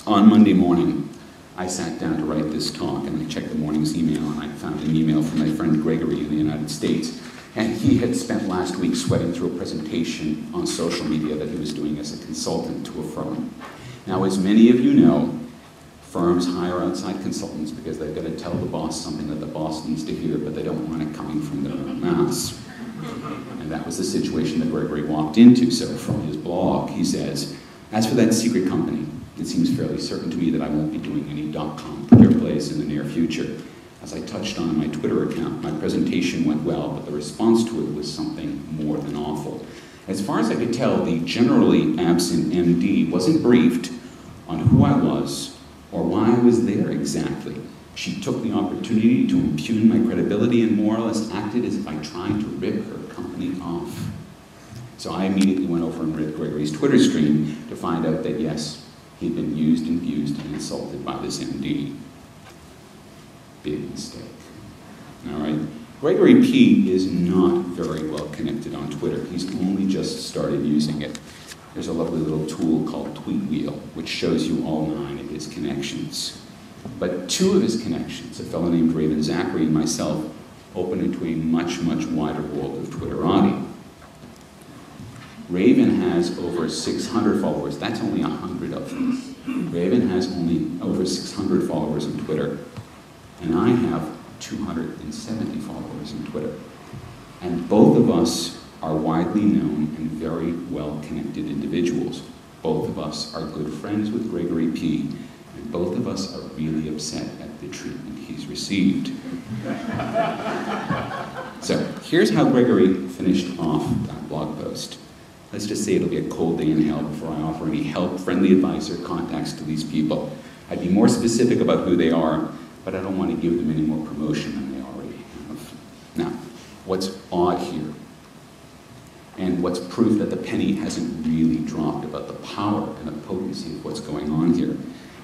On Monday morning, I sat down to write this talk, and I checked the morning's email, and I found an email from my friend Gregory in the United States. And he had spent last week sweating through a presentation on social media that he was doing as a consultant to a firm. Now, as many of you know, firms hire outside consultants because they've got to tell the boss something that the boss needs to hear, but they don't want it coming from their own mouths. And that was the situation that Gregory walked into. So from his blog, he says, as for that secret company, it seems fairly certain to me that I won't be doing any .com pure plays in the near future. As I touched on in my Twitter account, my presentation went well, but the response to it was something more than awful. As far as I could tell, the generally absent MD wasn't briefed on who I was or why I was there exactly. She took the opportunity to impugn my credibility and more or less acted as if I tried to rip her company off. So I immediately went over and read Gregory's Twitter stream to find out that yes, he'd been used and abused and insulted by this MD. Big mistake. All right. Gregory P. is not very well connected on Twitter. He's only just started using it. There's a lovely little tool called Tweet Wheel, which shows you all 9 of his connections. But 2 of his connections, a fellow named Raven Zachary and myself, open into a much, much wider world of Twitterati. Raven has over 600 followers. That's only 100 of them. Raven has only over 600 followers on Twitter. And I have 270 followers on Twitter. And both of us are widely known and very well-connected individuals. Both of us are good friends with Gregory P., and both of us are really upset at the treatment he's received. So here's how Gregory finished off that blog post. Let's just say it'll be a cold day in hell before I offer any help, friendly advice, or contacts to these people. I'd be more specific about who they are, but I don't want to give them any more promotion than they already have. Now, what's odd here, and what's proof that the penny hasn't really dropped about the power and the potency of what's going on here,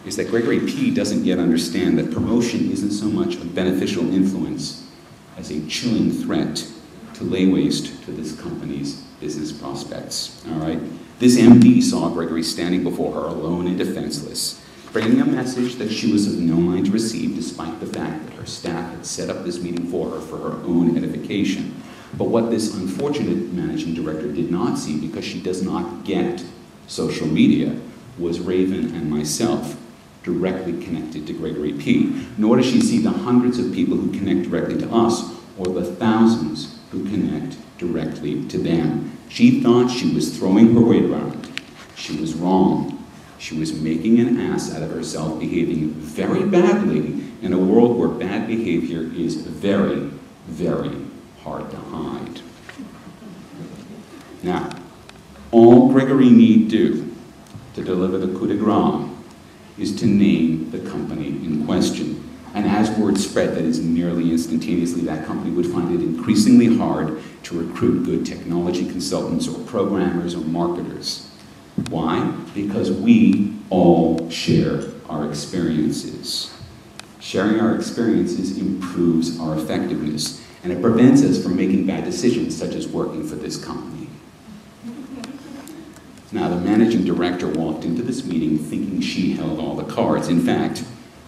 is that Gregory P. doesn't yet understand that promotion isn't so much a beneficial influence as a chilling threat to lay waste to this company's business prospects. All right? This MD saw Gregory standing before her alone and defenseless, bringing a message that she was of no mind to receive, despite the fact that her staff had set up this meeting for her own edification. But what this unfortunate managing director did not see, because she does not get social media, was Raven and myself directly connected to Gregory P. Nor does she see the hundreds of people who connect directly to us, or the thousands who connect directly to them. She thought she was throwing her weight around. She was wrong. She was making an ass out of herself, behaving very badly in a world where bad behavior is very, very hard to hide. Now, all Gregory need do to deliver the coup de grace is to name the company in question. And as word spread that is nearly instantaneously, that company would find it increasingly hard to recruit good technology consultants or programmers or marketers. Why? Because we all share our experiences. Sharing our experiences improves our effectiveness, and it prevents us from making bad decisions, such as working for this company. Now, the managing director walked into this meeting thinking she held all the cards. In fact,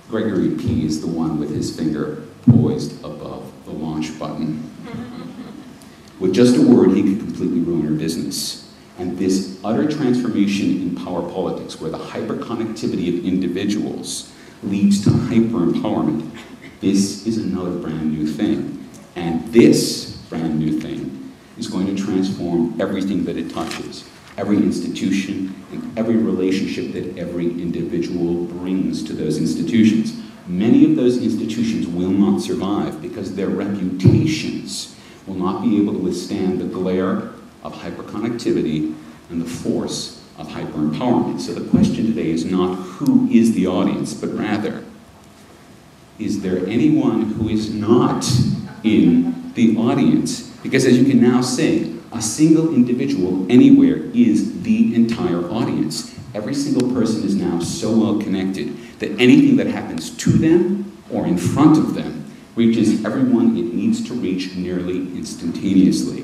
Gregory P. is the one with his finger poised above the launch button. With just a word, he could completely ruin her business. And this utter transformation in power politics, where the hyperconnectivity of individuals leads to hyper-empowerment, this is another brand new thing. And this brand new thing is going to transform everything that it touches, every institution and every relationship that every individual brings to those institutions. Many of those institutions will not survive because their reputations will not be able to withstand the glare of hyperconnectivity and the force of hyper-empowerment. So the question today is not who is the audience, but rather, is there anyone who is not in the audience? Because as you can now say, a single individual anywhere is the entire audience. Every single person is now so well connected that anything that happens to them or in front of them reaches everyone it needs to reach nearly instantaneously.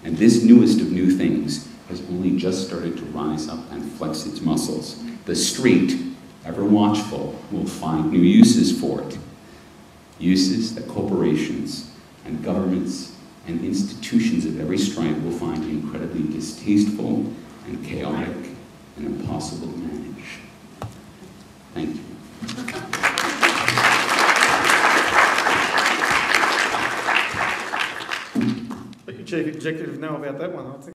And this newest of new things has only just started to rise up and flex its muscles. The street ever watchful, will find new uses for it. Uses that corporations and governments and institutions of every stripe will find incredibly distasteful and chaotic and impossible to manage. Thank you. Let your Chief Executive know about that one, I think.